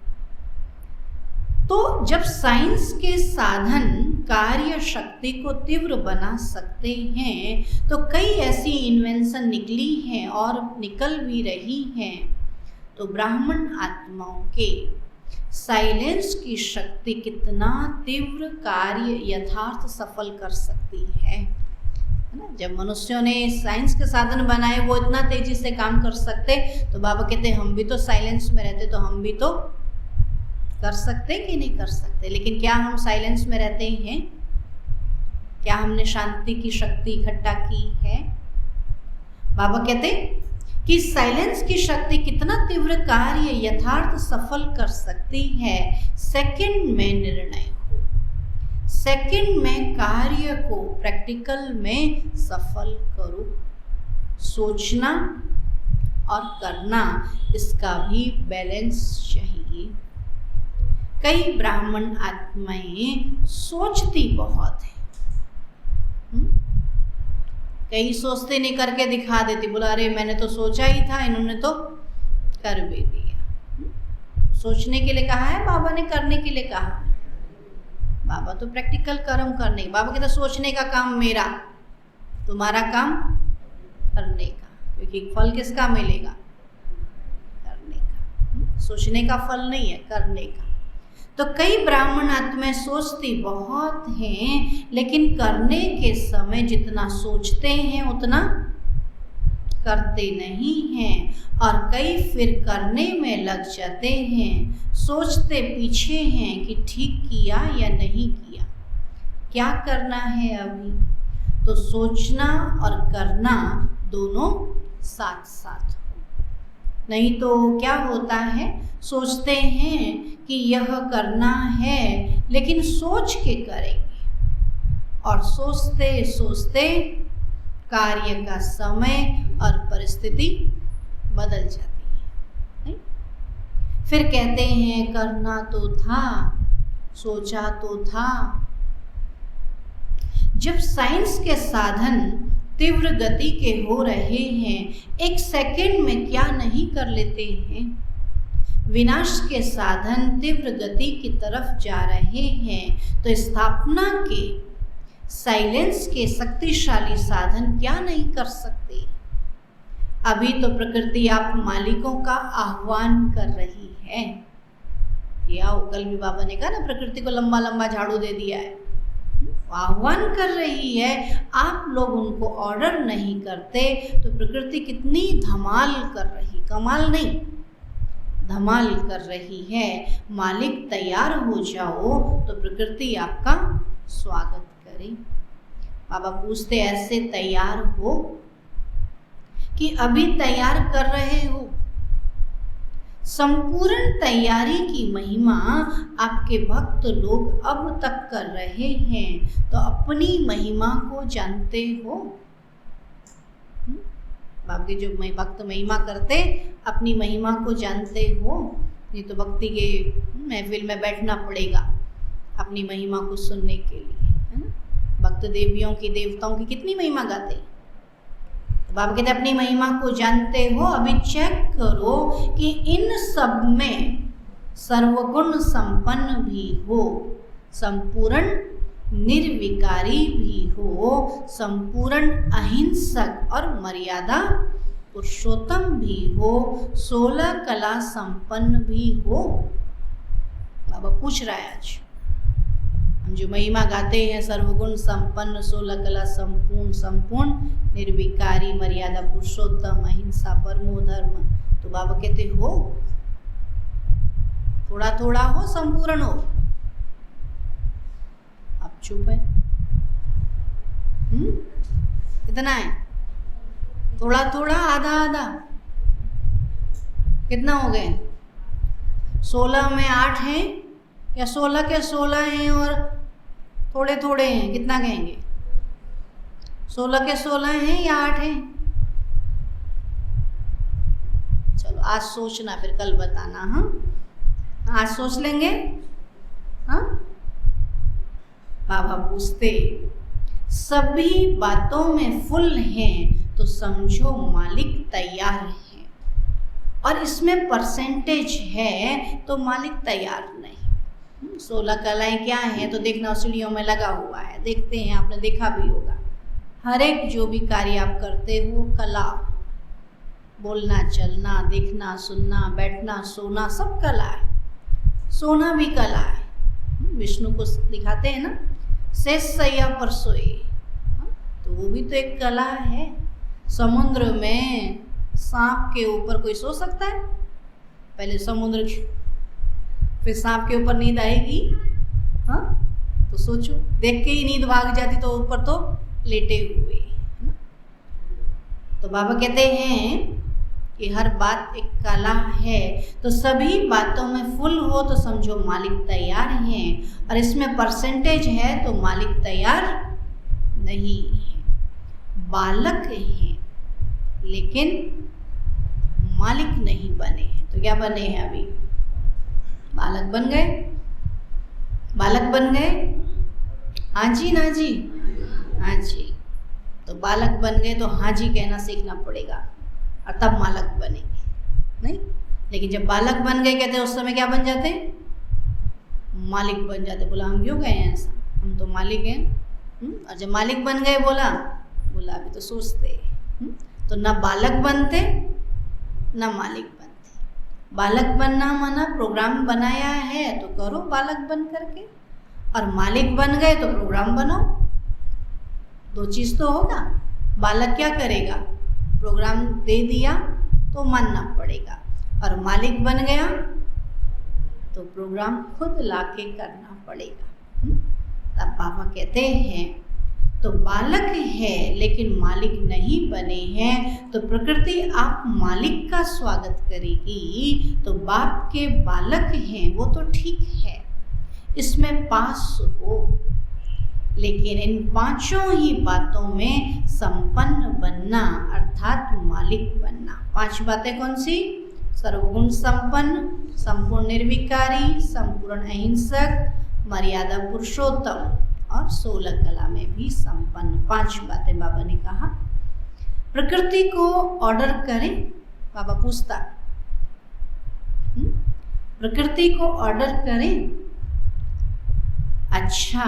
तो जब साइंस के साधन कार्य शक्ति को तीव्र बना सकते हैं, तो कई ऐसी इन्वेंशन निकली हैं और निकल भी रही हैं। तो ब्राह्मण आत्माओं के साइलेंस की शक्ति कितना तीव्र कार्य यथार्थ सफल कर सकती है ना। जब मनुष्यों ने साइंस के साधन बनाए, वो इतना तेजी से काम कर सकते, तो बाबा कहते हम भी तो साइलेंस में रहते तो हम भी तो कर सकते कि नहीं कर सकते। लेकिन क्या हम साइलेंस में रहते हैं? क्या हमने शांति की शक्ति इकट्ठा की है? बाबा कहते कि साइलेंस की शक्ति कितना तीव्र कार्य यथार्थ सफल कर सकती है। सेकंड में निर्णय हो, सेकंड में कार्य को प्रैक्टिकल में सफल करो। सोचना और करना, इसका भी बैलेंस चाहिए। कई ब्राह्मण आत्माएं सोचती बहुत है, कई सोचते नहीं करके दिखा देती, बोला अरे मैंने तो सोचा ही था, इन्होंने तो कर भी दिया। सोचने के लिए कहा है बाबा ने, करने के लिए कहा है बाबा तो प्रैक्टिकल कर्म करने। बाबा कहता सोचने का काम मेरा, तुम्हारा काम करने का, क्योंकि फल किसका मिलेगा? करने का। सोचने का फल नहीं है, करने का। तो कई ब्राह्मण आत्माएं सोचती बहुत हैं, लेकिन करने के समय जितना सोचते हैं उतना करते नहीं हैं, और कई फिर करने में लग जाते हैं, सोचते पीछे हैं कि ठीक किया या नहीं किया, क्या करना है अभी। तो सोचना और करना दोनों साथ साथ हो, नहीं तो क्या होता है, सोचते हैं कि यह करना है, लेकिन सोच के करेंगे, और सोचते सोचते कार्य का समय और परिस्थिति बदल जाती है। नहीं? फिर कहते हैं करना तो था, सोचा तो था। जब साइंस के साधन तीव्र गति के हो रहे हैं, एक सेकंड में क्या नहीं कर लेते हैं। विनाश के साधन तीव्र गति की तरफ जा रहे हैं, तो स्थापना के साइलेंस के शक्तिशाली साधन क्या नहीं कर सकते। अभी तो प्रकृति आप मालिकों का आह्वान कर रही है। या कल भी बाबा ने कहा ना, प्रकृति को लंबा लंबा झाड़ू दे दिया है, आह्वान कर रही है। आप लोग उनको ऑर्डर नहीं करते, तो प्रकृति कितनी धमाल कर रही, कमाल नहीं धमाल कर रही है। मालिक तैयार हो जाओ तो प्रकृति आपका स्वागत करे। बाबा पूछते ऐसे तैयार हो कि अभी तैयार कर रहे हो। संपूर्ण तैयारी की महिमा आपके भक्त लोग अब तक कर रहे हैं, तो अपनी महिमा को जानते हो। बाकी जो भक्त महिमा करते, अपनी महिमा को जानते हो। नहीं तो भक्ति के महफिल में बैठना पड़ेगा अपनी महिमा को सुनने के लिए, है ना। भक्त देवियों की, देवताओं की कितनी महिमा गाते हैं। तो बाबा कहते अपनी महिमा को जानते हो। अभी चेक करो कि इन सब में सर्वगुण संपन्न भी हो, संपूर्ण निर्विकारी भी हो, हो, संपूर्ण अहिंसक और मर्यादा पुरुषोत्तम भी हो, 16 कला संपन्न भी हो। बाबा पूछ रहा है आज हम जो महिमा गाते हैं, सर्वगुण संपन्न, 16 कला संपूर्ण, निर्विकारी, मर्यादा पुरुषोत्तम, अहिंसा, परमो धर्म, तो बाबा कहते हो, थोड़ा थोड़ा हो, संपूर्ण हो। आप चुप है? कितना है? थोड़ा थोड़ा, आधा आधा, कितना हो गए? 16 में 8 हैं या 16 के 16 हैं और थोड़े थोड़े हैं? कितना कहेंगे? 16 के 16 हैं या 8 हैं? चलो आज सोचना, फिर कल बताना। हाँ, आज सोच लेंगे। हाँ, बाबा पूछते, सभी बातों में फुल हैं तो समझो मालिक तैयार है, और इसमें परसेंटेज है तो मालिक तैयार नहीं। 16 कलाएं क्या हैं तो देखना, सीढ़ियों में लगा हुआ है, देखते हैं, आपने देखा भी होगा। हर एक जो भी कार्य आप करते हो कला, बोलना, चलना, देखना, सुनना, बैठना, सोना, सब कला है। सोना भी कला है। विष्णु को दिखाते हैं ना, शेष सैया पर सोए, तो वो भी तो एक कला है। समुद्र में सांप के ऊपर कोई सो सकता है? पहले समुद्र की, फिर सांप के ऊपर नींद आएगी? हाँ, तो सोचो, देख के ही नींद भाग जाती तो ऊपर तो लेटे हुए। तो बाबा कहते हैं कि हर बात एक कला है, तो सभी बातों में फुल हो तो समझो मालिक तैयार हैं, और इसमें परसेंटेज है तो मालिक तैयार नहीं है। बालक हैं लेकिन मालिक नहीं बने हैं। तो क्या बने हैं? अभी बालक बन गए? बालक बन गए? हाँ जी, ना जी? हाँ जी। तो बालक बन गए तो हाँ जी कहना सीखना पड़ेगा, और तब मालक बनेंगे। नहीं, लेकिन जब बालक बन गए कहते हैं उस समय क्या बन जाते? मालिक बन जाते। बोला हम क्यों गए हैं ऐसा, हम तो मालिक हैं। और जब मालिक बन गए बोला अभी तो सोचते। तो ना बालक बनते ना मालिक बनते। बालक बनना माना प्रोग्राम बनाया है तो करो बालक बन करके, और मालिक बन गए तो प्रोग्राम बनाओ। दो चीज़ तो होगा। बालक क्या करेगा? प्रोग्राम दे दिया तो मानना पड़ेगा, और मालिक बन गया तो प्रोग्राम खुद लाके करना पड़ेगा। तब बाबा कहते हैं तो बालक है लेकिन मालिक नहीं बने हैं, तो प्रकृति आप मालिक का स्वागत करेगी। तो बाप के बालक हैं वो तो ठीक है, इसमें पास हो, लेकिन इन पांचों ही बातों में संपन्न बनना अर्थात मालिक बनना। 5 बातें कौन सी? सर्वगुण संपन्न, संपूर्ण निर्विकारी, संपूर्ण अहिंसक, मर्यादा पुरुषोत्तम, और 16 कला में भी संपन्न। 5 बातें बाबा ने कहा। प्रकृति को ऑर्डर करें, बाबा पूछता, प्रकृति को ऑर्डर करें। अच्छा,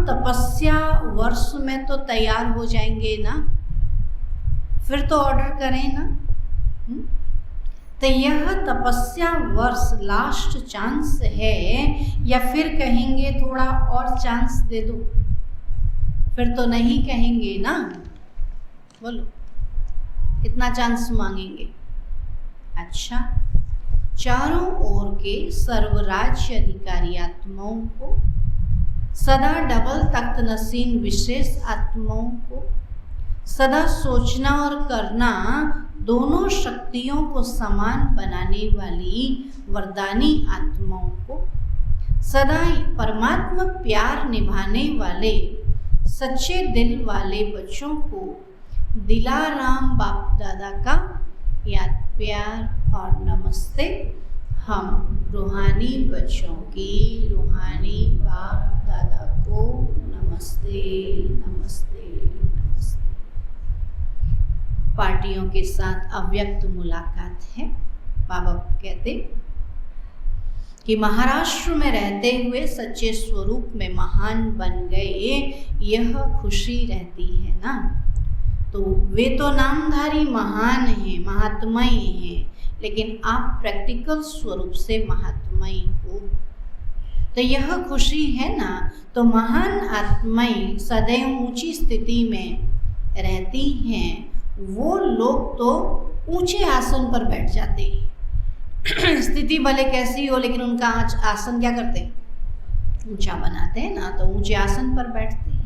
तपस्या वर्ष में तो तैयार हो जाएंगे ना, फिर तो ऑर्डर करें ना। तो यह तपस्या वर्ष लास्ट चांस है, या फिर कहेंगे थोड़ा और चांस दे दो? फिर तो नहीं कहेंगे ना, बोलो कितना चांस मांगेंगे? अच्छा, चारों ओर के सर्वराज्य अधिकारी आत्माओं को, सदा डबल तख्त नसीन विशेष आत्माओं को, सदा सोचना और करना दोनों शक्तियों को समान बनाने वाली वरदानी आत्माओं को, सदा परमात्मा प्यार निभाने वाले सच्चे दिल वाले बच्चों को दिलाराम बाप दादा का याद प्यार और नमस्ते। हम रूहानी बच्चों की रूहानी बाप दादा को नमस्ते नमस्ते नमस्ते। पार्टियों के साथ अव्यक्त मुलाकात है। बाबा कहते कि महाराष्ट्र में रहते हुए सच्चे स्वरूप में महान बन गए, यह खुशी रहती है ना। तो वे तो नामधारी महान हैं, महात्मय हैं, लेकिन आप प्रैक्टिकल स्वरूप से महात्मय हो, तो यह खुशी है ना। तो महान आत्माएं सदैव ऊंची स्थिति में रहती हैं, वो लोग तो ऊंचे आसन पर बैठ जाते हैं। स्थिति भले कैसी हो, लेकिन उनका आसन क्या करते हैं, ऊंचा बनाते हैं ना, तो ऊंचे आसन पर बैठते हैं।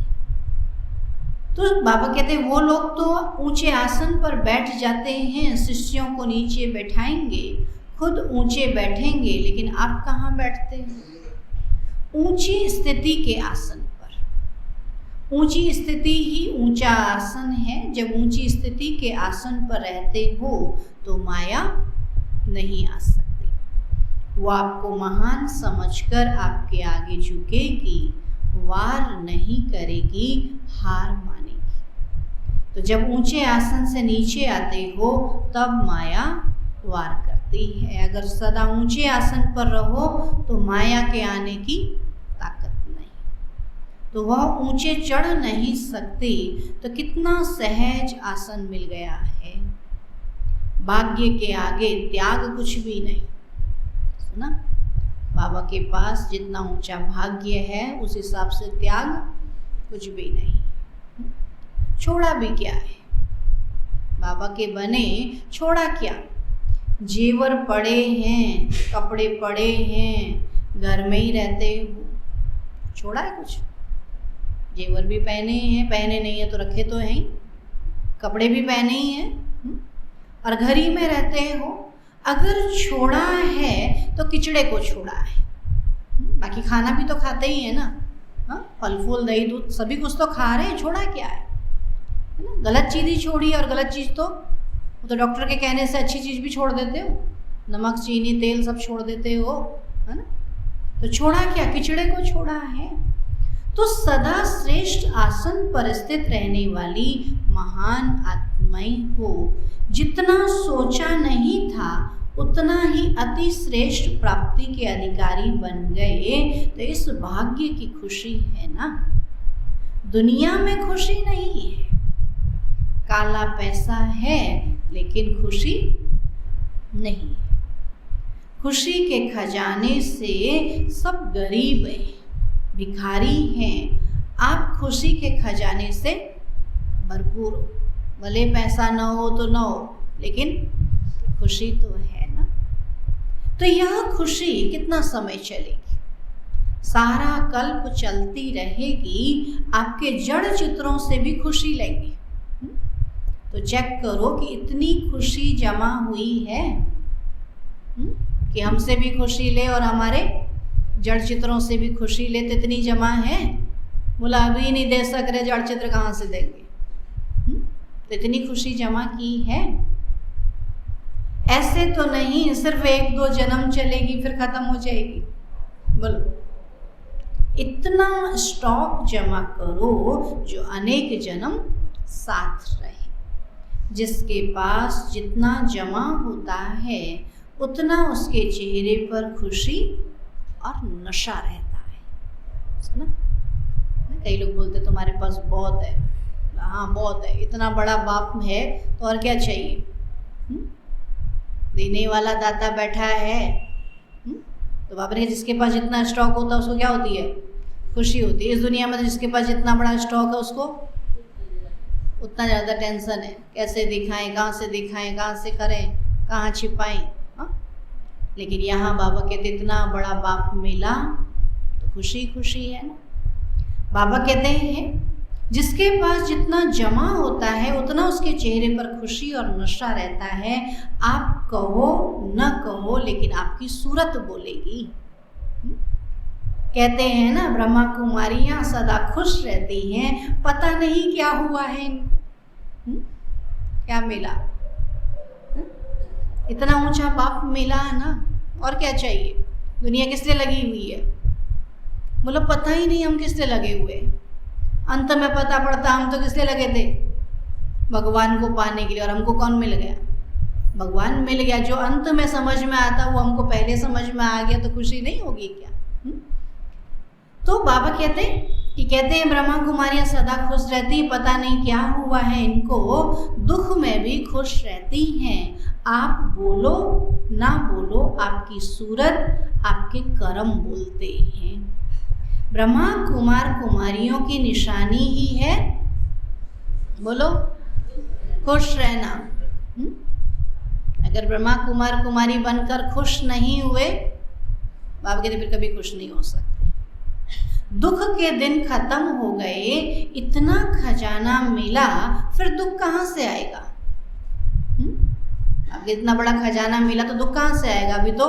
तो बाबा कहते हैं वो लोग तो ऊंचे आसन पर बैठ जाते हैं, शिष्यों को नीचे बैठाएंगे, खुद ऊंचे बैठेंगे, लेकिन आप कहाँ बैठते हैं, ऊंची स्थिति के आसन पर। ऊंची स्थिति ही ऊंचा आसन है। जब ऊंची स्थिति के आसन पर रहते हो तो माया नहीं आ सकती, वो आपको महान समझकर आपके आगे झुकेगी, वार नहीं करेगी, हार मानेगी। तो जब ऊंचे आसन से नीचे आते हो तब माया वार करती है। अगर सदा ऊंचे आसन पर रहो तो माया के आने की ताकत नहीं, तो वह ऊंचे चढ़ नहीं सकती। तो कितना सहज आसन मिल गया है। भाग्य के आगे त्याग कुछ भी नहीं, सुना, बाबा के पास जितना ऊंचा भाग्य है उस हिसाब से त्याग कुछ भी नहीं। छोड़ा भी क्या है, बाबा के बने छोड़ा क्या, जेवर पड़े हैं, कपड़े पड़े हैं, घर में ही रहते हो, छोड़ा है कुछ, जेवर भी पहने हैं, पहने नहीं है तो रखे तो हैं, कपड़े भी पहने ही हैं, और घर ही में रहते हो। अगर छोड़ा है तो किचड़े को छोड़ा है, बाकी खाना भी तो खाते ही है ना, फल फूल दही दूध सभी कुछ तो खा रहे हैं, छोड़ा क्या है ना। गलत चीज़ ही छोड़ी, और गलत चीज़ तो डॉक्टर के कहने से अच्छी चीज़ भी छोड़ देते हो, नमक चीनी तेल सब छोड़ देते हो, है ना। तो छोड़ा क्या, किचड़े को छोड़ा है। तो सदा श्रेष्ठ आसन पर स्थित रहने वाली महान आत्माएं हो। जितना सोचा नहीं था उतना ही अति श्रेष्ठ प्राप्ति के अधिकारी बन गए। तो इस भाग्य की खुशी है ना। दुनिया में खुशी नहीं है, काला पैसा है लेकिन खुशी नहीं। खुशी के खजाने से सब गरीब हैं, भिखारी हैं। आप खुशी के खजाने से भरपूर हो, भले पैसा न हो तो न हो, लेकिन खुशी तो है ना। तो यह खुशी कितना समय चलेगी, सारा कल्प चलती रहेगी। आपके जड़ चित्रों से भी खुशी लेंगे। तो चेक करो कि इतनी खुशी जमा हुई है कि हमसे भी खुशी ले और हमारे जड़ चित्रों से भी खुशी ले, तो इतनी जमा है। बोला अभी नहीं दे सक रहे, जड़ चित्र कहाँ से देंगे। तो इतनी खुशी जमा की है। ऐसे तो नहीं सिर्फ 1-2 जन्म चलेगी फिर खत्म हो जाएगी। बोलो, इतना स्टॉक जमा करो जो अनेक जन्म साथ रहे। जिसके पास जितना जमा होता है उतना उसके चेहरे पर खुशी और नशा रहता है। सुना, कई लोग बोलते तुम्हारे पास बहुत है। हाँ बहुत है, इतना बड़ा बाप है तो और क्या चाहिए। देने वाला दाता बैठा है। तो बाबा ने जिसके पास जितना स्टॉक होता है उसको क्या होती है, खुशी होती है। इस दुनिया में तो जिसके पास जितना बड़ा स्टॉक है उसको उतना ज़्यादा टेंशन है, कैसे दिखाएं, कहाँ से दिखाएं, कहाँ से करें, कहाँ छिपाएं। लेकिन यहाँ बाबा कहते इतना बड़ा बाप मिला तो खुशी खुशी है ना। बाबा कहते हैं जिसके पास जितना जमा होता है उतना उसके चेहरे पर खुशी और नशा रहता है। आप कहो न कहो लेकिन आपकी सूरत बोलेगी। कहते हैं ना ब्रह्मा कुमारियाँ सदा खुश रहती हैं, पता नहीं क्या हुआ है इनको, क्या मिला। इतना ऊंचा बाप मिला है ना, और क्या चाहिए। दुनिया किस लिए लगी हुई है, बोलो पता ही नहीं हम किस लिए लगे हुए। अंत में पता पड़ता हम तो किस लिए लगे थे, भगवान को पाने के लिए। और हमको कौन मिल गया, भगवान मिल गया, जो अंत में समझ में आता वो हमको पहले समझ में आ गया, तो खुशी नहीं होगी क्या? तो बाबा कहते हैं ब्रह्मा कुमारियां सदा खुश रहती, पता नहीं क्या हुआ है इनको, दुख में भी खुश रहती हैं। आप बोलो ना बोलो, आपकी सूरत आपके कर्म बोलते हैं। ब्रह्मा कुमार कुमारियों की निशानी ही है, बोलो, खुश रहना। अगर ब्रह्मा कुमार कुमारी बनकर खुश नहीं हुए, बाबा कहते फिर कभी खुश नहीं हो सकते। दुख के दिन खत्म हो गए, इतना खजाना मिला, फिर दुख कहाँ से आएगा? अब इतना बड़ा खजाना मिला तो दुख कहाँ से आएगा? अभी तो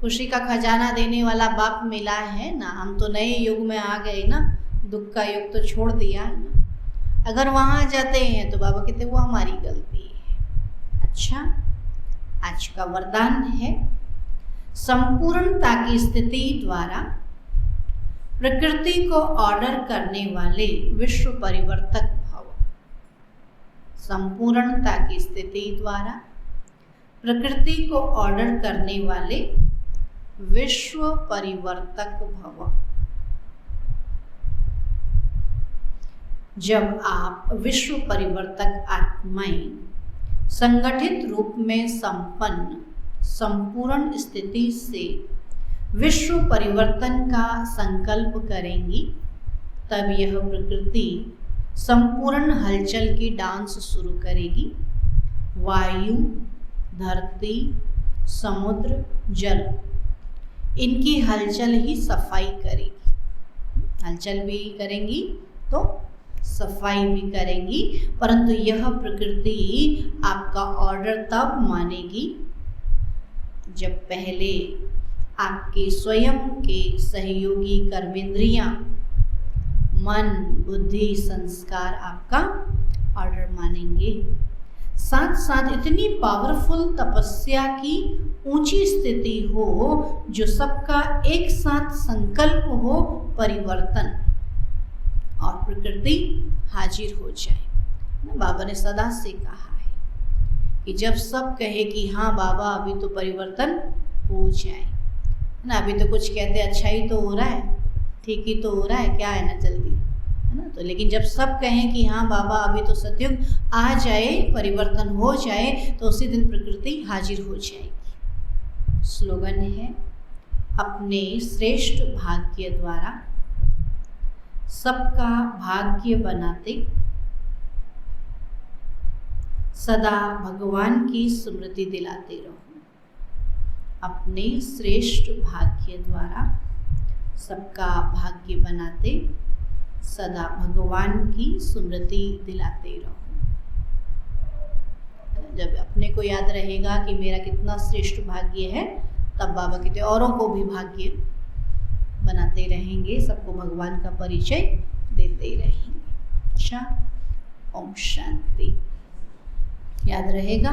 खुशी का खजाना देने वाला बाप मिला है ना। हम तो नए युग में आ गए ना, दुख का युग तो छोड़ दिया है ना। अगर वहाँ जाते हैं तो बाबा कहते वो हमारी गलती है। अच्छा, आज का वरदान है, संपूर्णता की स्थिति द्वारा प्रकृति को ऑर्डर करने वाले विश्व परिवर्तक भव। संपूर्णता की स्थिति द्वारा प्रकृति को ऑर्डर करने वाले विश्व परिवर्तक भव। जब आप विश्व परिवर्तक आत्माएं संगठित रूप में संपन्न संपूर्ण स्थिति से विश्व परिवर्तन का संकल्प करेंगी, तब यह प्रकृति संपूर्ण हलचल की डांस शुरू करेगी। वायु, धरती, समुद्र, जल, इनकी हलचल ही सफाई करेगी। हलचल भी करेंगी तो सफाई भी करेंगी, परंतु यह प्रकृति आपका ऑर्डर तब मानेगी जब पहले आपके स्वयं के सहयोगी कर्मेंद्रियां, मन, बुद्धि, संस्कार आपका ऑर्डर मानेंगे। साथ साथ इतनी पावरफुल तपस्या की ऊंची स्थिति हो जो सबका एक साथ संकल्प हो परिवर्तन, और प्रकृति हाजिर हो जाए ना। बाबा ने सदा से कहा है कि जब सब कहे कि हाँ बाबा अभी तो परिवर्तन हो जाए ना, अभी तो कुछ कहते अच्छा ही तो हो रहा है, ठीक ही तो हो रहा है, क्या है ना जल्दी, है ना। तो लेकिन जब सब कहें कि हाँ बाबा अभी तो सतयुग आ जाए, परिवर्तन हो जाए, तो उसी दिन प्रकृति हाजिर हो जाएगी। स्लोगन है, अपने श्रेष्ठ भाग्य द्वारा सबका भाग्य बनाते सदा भगवान की स्मृति दिलाते रहो। अपने श्रेष्ठ भाग्य द्वारा सबका भाग्य बनाते सदा भगवान की स्मृति दिलाते रहो। जब अपने को याद रहेगा कि मेरा कितना श्रेष्ठ भाग्य है, तब बाबा कहते औरों को भी भाग्य बनाते रहेंगे, सबको भगवान का परिचय देते रहेंगे। अच्छा, ओम शांति। याद रहेगा।